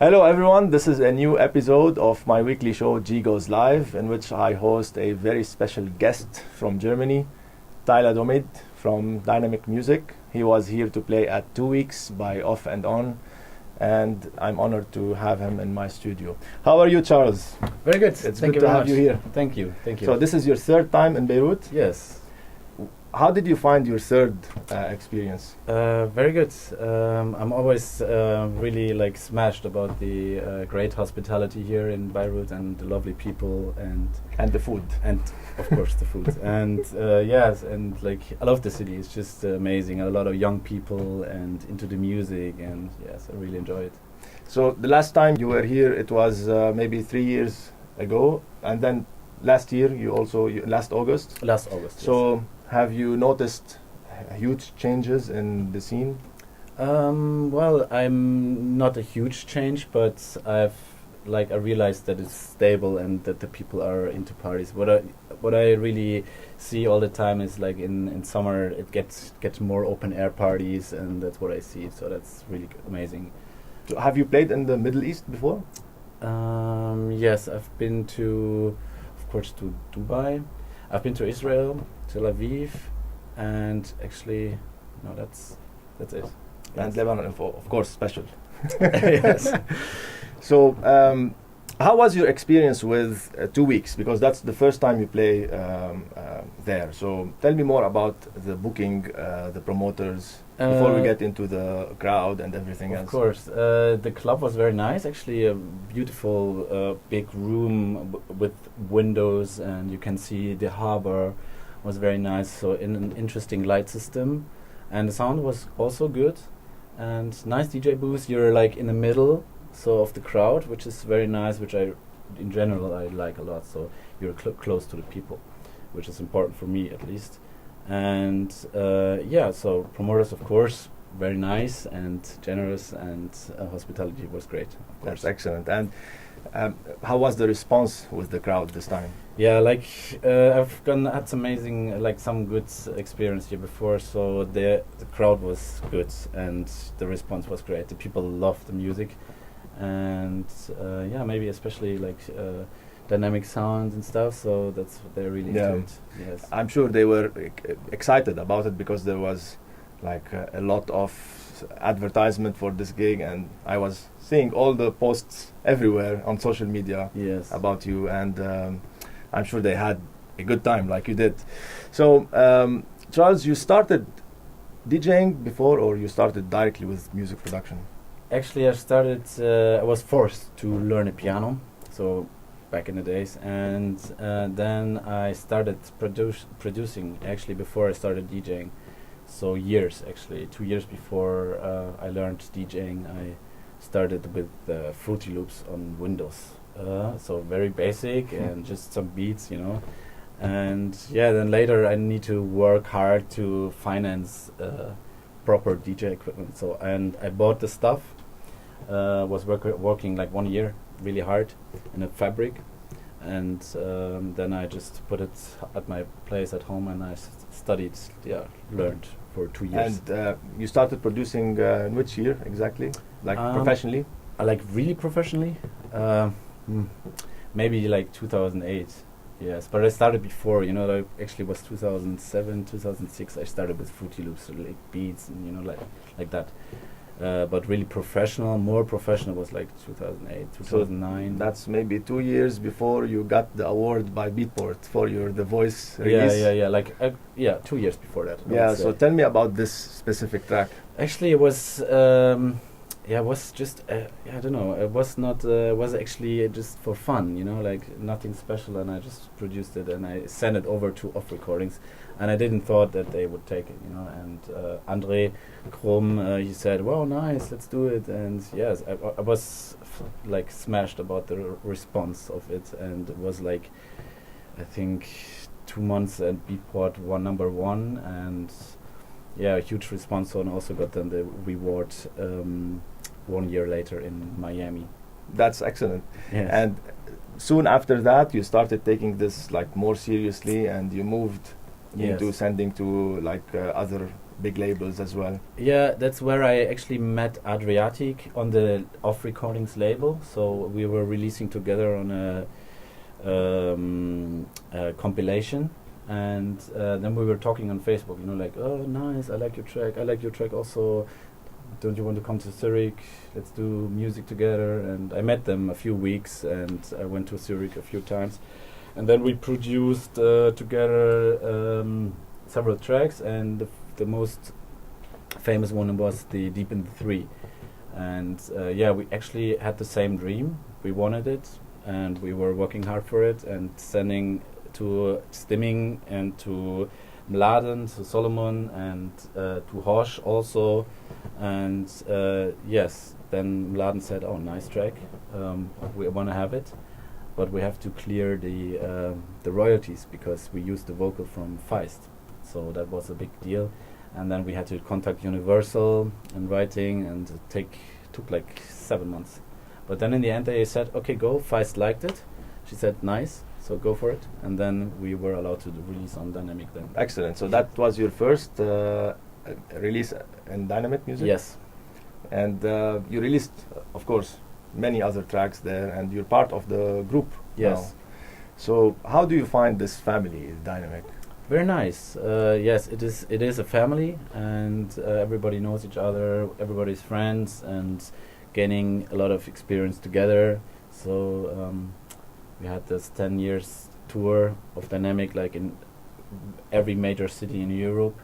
Hello everyone, this is a new episode of my weekly show G.GOES Live, in which I host a very special guest from Germany, Thyladomid from Diynamic Music. He was here to play at 2 weeks by Off&On, and I'm honored to have him in my studio. How are you, Charles? Very good. It's Thank good you to have you here. Thank you. Thank you. So this is your third time in Beirut. Yes. How did you find your third experience? Very good. I'm always really smashed about the great hospitality here in Beirut and the lovely people And the food. and of course the food and yes, and I love the city. It's just amazing. A lot of young people and into the music, and yes, I really enjoy it. So the last time you were here, it was maybe 3 years ago, and then last year last August. Last August. So have you noticed huge changes in the scene? Well, I'm not a huge change, but I realized that it's stable and that the people are into parties. What I really see all the time is in summer it gets more open air parties, and that's what I see. So that's really good, amazing. So have you played in the Middle East before? Yes, I've been to, of course, to Dubai. I've been to Israel, Tel Aviv, and actually, no, that's it. And Lebanon, of course, special. Yes. So, how was your experience with 2 weeks? Because that's the first time you play there. So, tell me more about the booking, the promoters, before we get into the crowd and everything else. Of course. The club was very nice. Actually, a beautiful big room with windows, and you can see the harbor. Was very nice. So, in an interesting light system, and the sound was also good. And nice DJ booth. You're in the middle, of the crowd, which is very nice. Which in general, I like a lot. So you're close to the people, which is important for me at least. And so promoters, of course, very nice and generous, and hospitality was great. Of course. That's excellent. And how was the response with the crowd this time? Yeah, I've had some amazing, some good experience here before. So the crowd was good, and the response was great. The people loved the music, and maybe especially dynamic sounds and stuff. So that's what they really enjoyed. Yes, I'm sure they were excited about it, because there was a lot of advertisement for this gig, and I was seeing all the posts everywhere on social media about you, and I'm sure they had a good time like you did. So, Charles, you started DJing before, or you started directly with music production? Actually, I was forced to learn a piano, so back in the days, and then I started producing actually before I started DJing. So years, actually 2 years before I learned DJing, I started with Fruity Loops on Windows. So very basic and just some beats, And then later I need to work hard to finance proper DJ equipment. So I bought the stuff. Was working 1 year really hard in a fabric, and then I just put it at my place at home, and I studied, learned for 2 years. And you started producing in which year exactly? Professionally? Really professionally? Maybe 2008. Yes, but I started before, actually was 2007, 2006. I started with Fruity Loops, so beats and like that. But really more professional was 2008, 2009. So that's maybe 2 years before you got the award by Beatport for your The Voice release. Yeah. 2 years before that. Yeah. So tell me about this specific track. Actually, it was. It was just. I don't know. It was not. Was actually just for fun. Nothing special, and I just produced it, and I sent it over to Off Recordings, and I didn't thought that they would take it. And André Krom, he said, "Wow, nice, let's do it." And yes, I was smashed about the response of it, and it was I think 2 months at Beatport #1, and a huge response. And also got then the reward 1 year later in Miami. That's excellent. Yes. And soon after that, you started taking this more seriously, and you moved into sending to other big labels as well. Yeah, that's where I actually met Adriatic on the Off Recordings label. So we were releasing together on a compilation, and then we were talking on Facebook. You know, like, oh, nice, I like your track. I like your track also. Don't you want to come to Zurich? Let's do music together. And I met them a few weeks, and I went to Zurich a few times, and then we produced together several tracks, and the most famous one was the Deep in the Three. And yeah, we actually had the same dream. We wanted it, and we were working hard for it, and sending to Stimming and to Mladen, to Solomon, and to Hosh also. And yes, then Mladen said, oh, nice track, we want to have it, but we have to clear the royalties because we used the vocal from Feist. So that was a big deal. And then we had to contact Universal and writing, and it took like 7 months. But then in the end they said, okay, go. Feist liked it. She said, nice, so go for it. And then we were allowed to release on Diynamic then. Excellent. So that was your first release in Diynamic Music? Yes. And you released, of course, many other tracks there, and you're part of the group Yes. now. So how do you find this family, Diynamic? Very nice. Yes, it is a family, and everybody knows each other, everybody's friends, and gaining a lot of experience together. So we had this 10 years tour of Diynamic, like in every major city in Europe.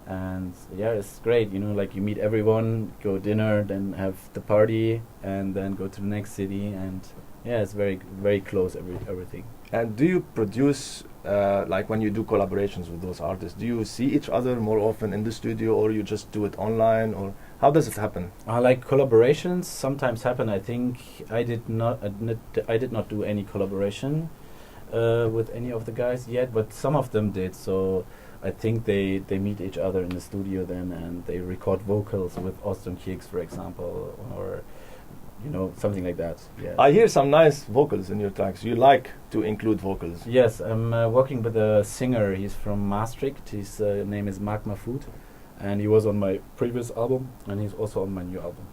And yeah, it's great, you know, like you meet everyone, go dinner, then have the party, and then go to the next city, and yeah, it's very, very close, everything. And do you produce, like when you do collaborations with those artists, do you see each other more often in the studio, or you just do it online, or how does it happen? Like collaborations sometimes happen. I think I did not do any collaboration with any of the guys yet, but some of them did. So I think they meet each other in the studio then, and they record vocals with Austin Hicks, for example, or you know, something like that. Yeah. I hear some nice vocals in your tracks. You like to include vocals. Yes, I'm working with a singer. He's from Maastricht. His name is Mark Mahfoud, and he was on my previous album, and he's also on my new album.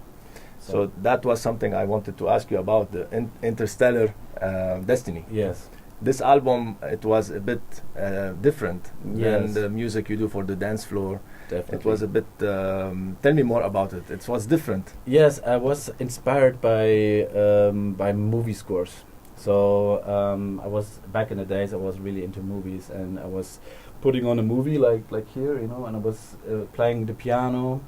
So that was something I wanted to ask you about, the Interstellar Destiny. Yes. This album, it was a bit different Yes. than the music you do for the dance floor. Definitely. It was a bit, tell me more about it. It was different. Yes, I was inspired by movie scores. So I was, back in the days, I was really into movies, and I was putting on a movie like here, you know, and I was playing the piano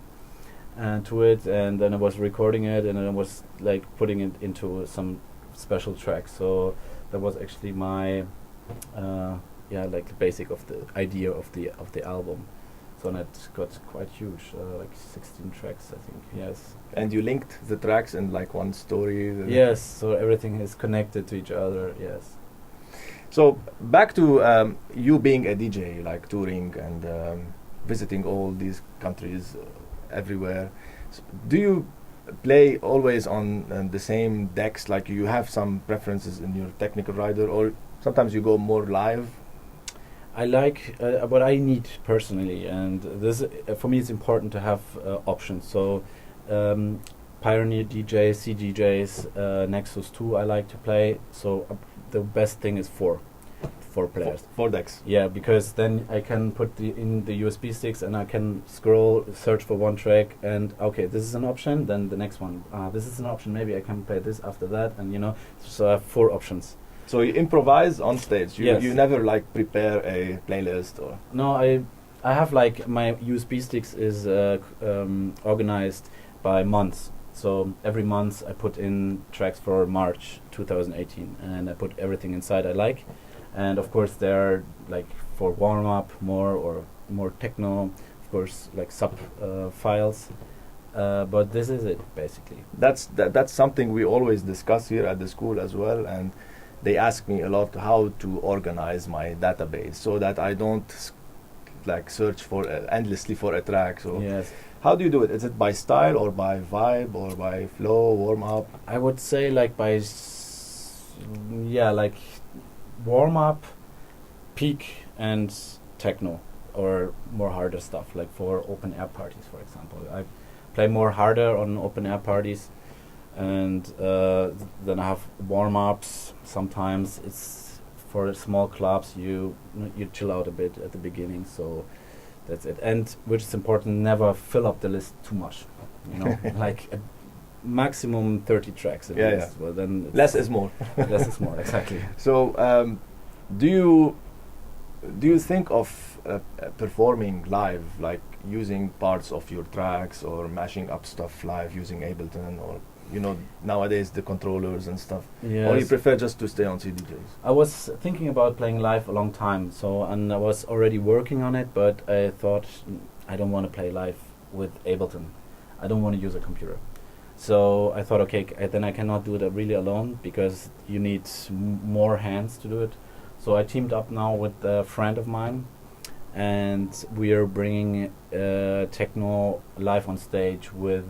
to it, and then I was recording it, and then I was like putting it into some special tracks. So that was actually my like the basic of the idea of the album. So that got quite huge, like 16 tracks, I think. Yes. And you linked the tracks in like one story. Yes. So everything is connected to each other. Yes. So back to you being a DJ, like touring and visiting all these countries everywhere. So do you play always on the same decks? Like you have some preferences in your technical rider, or sometimes you go more live? I like what I need personally, and this for me it's important to have options. So Pioneer DJs, CDJs, Nexus 2 I like to play. So the best thing is four players. Four decks. Yeah, because then I can put in the USB sticks, and I can scroll, search for one track, and okay, this is an option. Then the next one, this is an option. Maybe I can play this after that, and you know, so I have 4 options. So you improvise on stage. Yes. You never like prepare a playlist or. No, I have like my USB sticks is organized by months. So every month I put in tracks for March 2018, and I put everything inside I like. And of course there are like for warm up more techno, of course like sub files. But this is it basically. That's something we always discuss here at the school as well, and they ask me a lot how to organize my database so that I don't like search for endlessly for a track. So yes. How do you do it? Is it by style or by vibe or by flow, warm up? I would say like by like warm up, peak, and techno. or more harder stuff, like for open air parties, for example. I play more harder on open air parties, and then I have warm ups. Sometimes it's for small clubs. You chill out a bit at the beginning, so that's it. And which is important, never fill up the list too much. You know, like a maximum 30 tracks at least. Well, then less is more. Less is more, exactly. So, do you think of performing live, like using parts of your tracks or mashing up stuff live using Ableton, or nowadays the controllers and stuff? Yes. Or you prefer just to stay on CDJs? I was thinking about playing live a long time, and I was already working on it, but I thought I don't want to play live with Ableton. I don't want to use a computer. So I thought, okay, then I cannot do it really alone, because you need more hands to do it. So I teamed up now with a friend of mine, and we are bringing techno live on stage with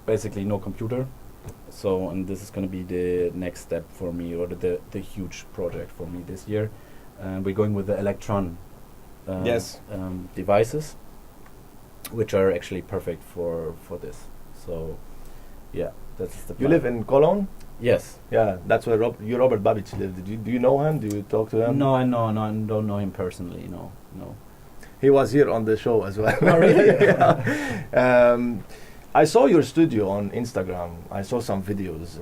basically no computer. So, and this is going to be the next step for me, or the huge project for me this year. And we're going with the Electron devices, which are actually perfect for this. So, yeah, that's the plan. You live in Cologne? Yes. Yeah, that's where Robert Babic lived. Do you know him? Do you talk to him? No, I don't know him personally. No. He was here on the show as well. Oh, really? Yeah. I saw your studio on Instagram. I saw some videos.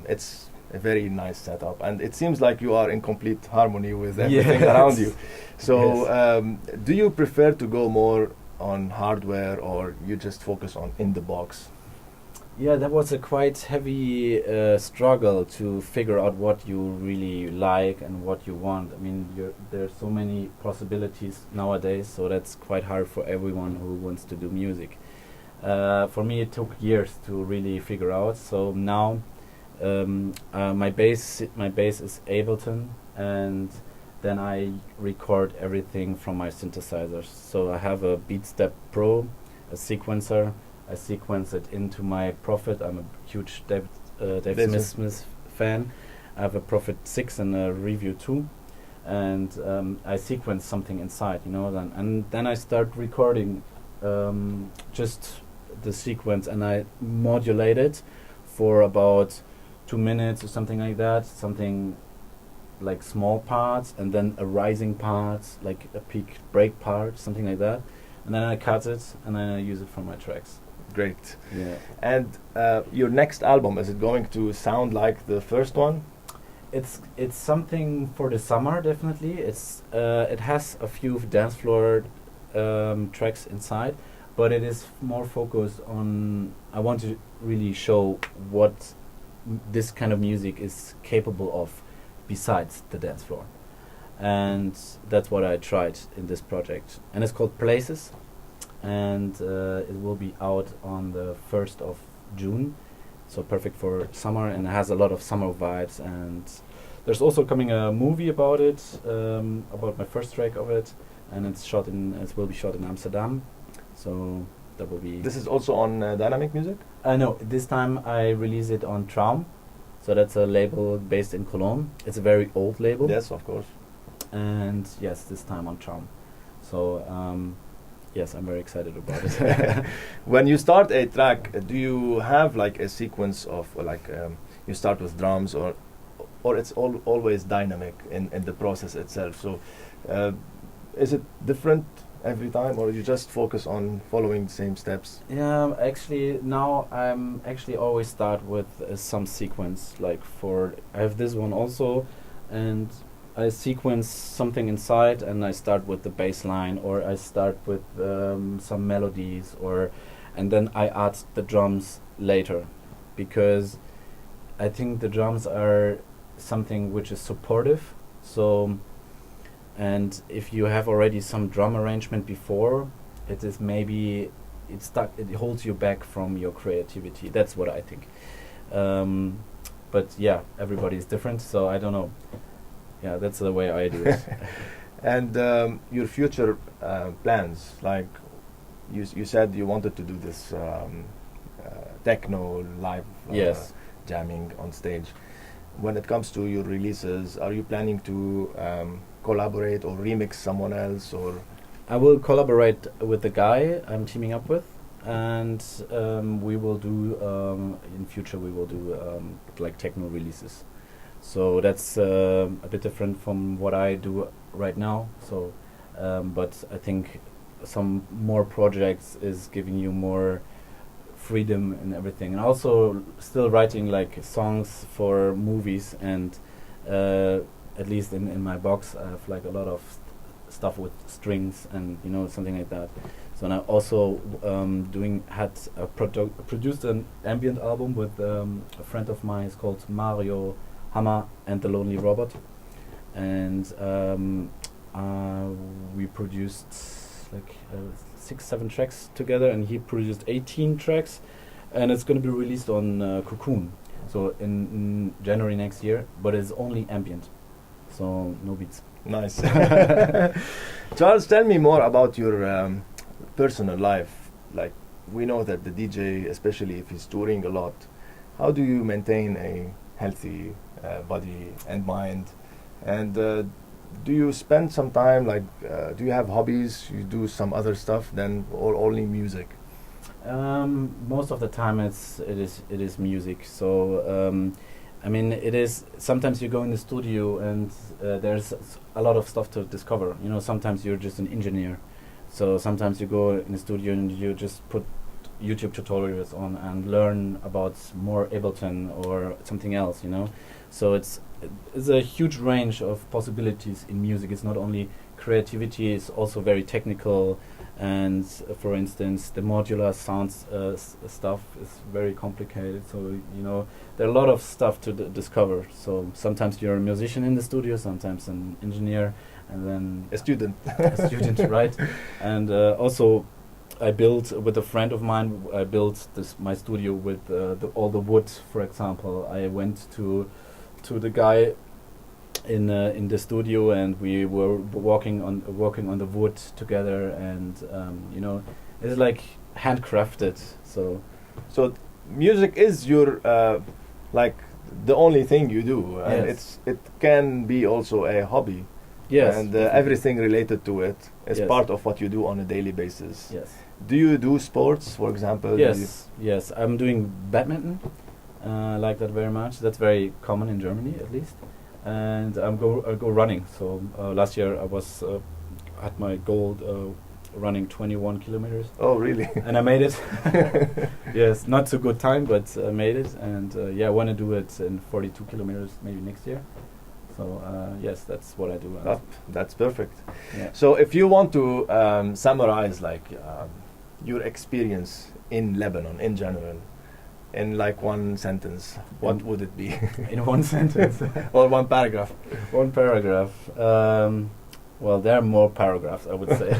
It's a very nice setup, and it seems like you are in complete harmony with everything around you. So, do you prefer to go more on hardware, or you just focus on in the box? Yeah, that was a quite heavy struggle to figure out what you really like and what you want. I mean, there's so many possibilities nowadays, so that's quite hard for everyone who wants to do music. For me, it took years to really figure out. So now, my bass is Ableton, and then I record everything from my synthesizers. So I have a BeatStep Pro, a sequencer. I sequence it into my Prophet. I'm a huge Dave Smith fan. I have a Prophet 6 and a Review 2, and I sequence something inside, and then I start recording just the sequence, and I modulate it for about 2 minutes or something like that, something like small parts, and then a rising part, like a peak break part, something like that, and then I cut it, and then I use it for my tracks. Great. Yeah. And your next album, is it going to sound like the first one? It's something for the summer, definitely. It has a few dance floor tracks inside, but it is more focused on, I want to really show what this kind of music is capable of besides the dance floor. And that's what I tried in this project. And it's called Places. And it will be out on the 1st of June, so perfect for summer, and it has a lot of summer vibes. And there's also coming a movie about it, about my first track of it, and it will be shot in Amsterdam, so that will be... This is also on Diynamic Music? No, this time I release it on Traum, so that's a label based in Cologne. It's a very old label. Yes, of course. And yes, this time on Traum. So... yes, I'm very excited about it. When you start a track, do you have like a sequence of you start with drums, or it's always dynamic in the process itself? So is it different every time, or you just focus on following the same steps? Yeah, actually now I'm always start with some sequence. I have this one also, and I sequence something inside, and I start with the bass line, or I start with some melodies, and then I add the drums later, because I think the drums are something which is supportive. So, and if you have already some drum arrangement before, it is maybe it holds you back from your creativity. That's what I think. But yeah, everybody is different, so I don't know. Yeah, that's the way I do it. And your future plans, like you said you wanted to do this techno live jamming on stage. When it comes to your releases, are you planning to collaborate or remix someone else, or I will collaborate with the guy I'm teaming up with, and we will do in future we will do like techno releases. So that's a bit different from what I do right now. So, but I think some more projects is giving you more freedom and everything, and also still writing like songs for movies, and at least in my box I have like a lot of stuff with strings and something like that. So now also produced an ambient album with a friend of mine. It's called Mario Hammer and the Lonely Robot, and we produced like 6-7 tracks together, and he produced 18 tracks, and it's going to be released on Cocoon, so in January next year, but it's only ambient, so no beats. Nice. Charles, tell me more about your personal life. Like, we know that the DJ, especially if he's touring a lot, how do you maintain a healthy body and mind? And do you spend some time, like, do you have hobbies? You do some other stuff then, or only music? Most of the time it is music. So I mean, it is sometimes you go in the studio and there's a lot of stuff to discover. Sometimes you're just an engineer, so sometimes you go in the studio and you just put YouTube tutorials on and learn about more Ableton or something else. So it's a huge range of possibilities in music. It's not only creativity; it's also very technical. And for instance, the modular sounds stuff is very complicated. So there are a lot of stuff to discover. So sometimes you're a musician in the studio, sometimes an engineer, and then a student. A student, right? And also, I built with a friend of mine. I built my studio with all the wood. For example, I went to the guy in the studio, and we were working on the wood together, and it's like handcrafted. So music is your like the only thing you do, and yes. it can be also a hobby. Yes, and everything related to it is yes. part of what you do on a daily basis. Yes. Do you do sports, for example? Yes, I'm doing badminton. I like that very much. That's very common in Germany, at least. And I go running. So last year I was had my goal running 21 kilometers. Oh, really? And I made it. Yes, not so good time, but I made it. And I want to do it in 42 kilometers maybe next year. So yes, that's what I do. That's perfect. Yeah. So if you want to summarize like your experience in Lebanon in general, in like one sentence, what would it be? In one sentence? Or one paragraph? One paragraph. Well, there are more paragraphs, I would say.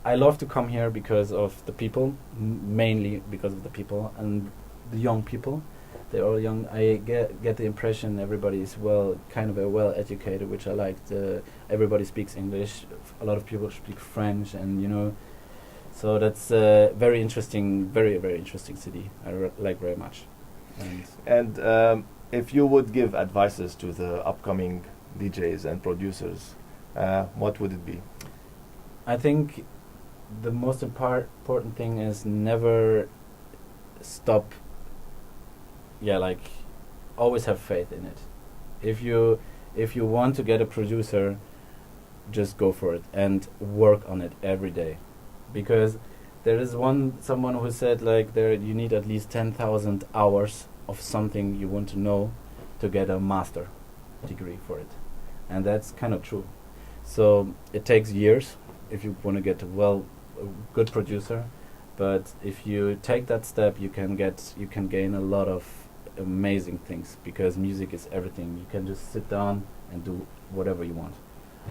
I love to come here because of the people, mainly because of the people and the young people. They're all young. I get the impression everybody is well educated, which I liked. Everybody speaks English. A lot of people speak French, and so that's a very interesting, very, very interesting city. I like very much. And if you would give advices to the upcoming DJs and producers, what would it be? I think the most important thing is never stop. Always have faith in it. If you want to get a producer, just go for it and work on it every day. Because there is someone who said you need at least 10,000 hours of something you want to know to get a master degree for it, and that's kind of true. So it takes years if you want to get a good producer, but if you take that step, you can gain a lot of amazing things, because music is everything. You can just sit down and do whatever you want,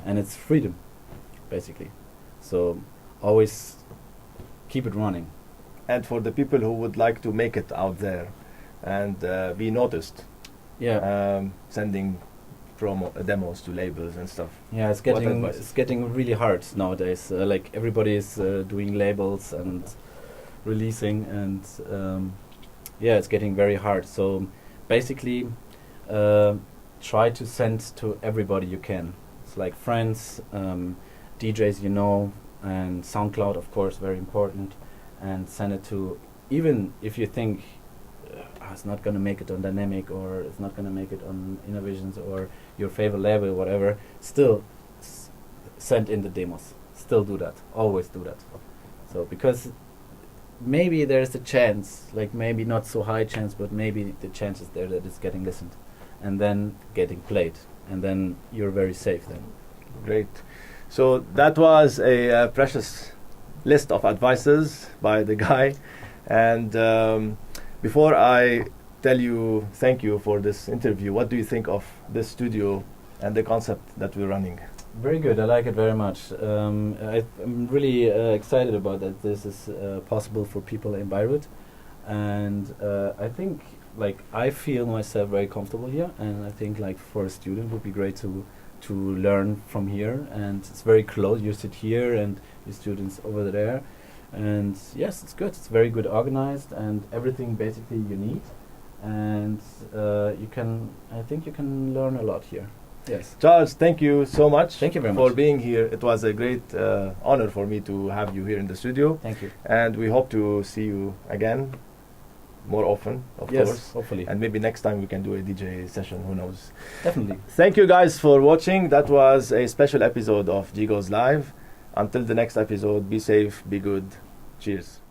and it's freedom, basically. So always keep it running. And for the people who would like to make it out there and be noticed, sending demos to labels and stuff. Yeah, it's getting really hard nowadays. Everybody is doing labels and releasing, and it's getting very hard. So basically, try to send to everybody you can. demos, like friends, DJs you know, and SoundCloud, of course, very important, and send it to, even if you think it's not going to make it on Diynamic, or it's not going to make it on Innovisions or your favorite label or whatever, still send in the demos. Still do that. Always do that. So, because maybe there's a chance, like maybe not so high chance, but maybe the chance is there that it's getting listened and then getting played, and then you're very safe then. Great. So that was a precious list of advices by the guy. And before I tell you thank you for this interview, what do you think of this studio and the concept that we're running? Very good. I like it very much. I'm really excited about that. This is possible for people in Beirut, and I think, like, I feel myself very comfortable here, and I think, like, for a student would be great to learn from here, and it's very close. You sit here and your students over there, and yes, it's good. It's very good organized, and everything basically you need, and I think you can learn a lot here. Yes. Charles, thank you so much. Thank you very much for being here. It was a great honor for me to have you here in the studio. Thank you. And we hope to see you again more often, of yes, course. Hopefully. And maybe next time we can do a DJ session, who knows. Definitely. Thank you guys for watching. That was a special episode of G.GOES Live. Until the next episode, be safe, be good. Cheers.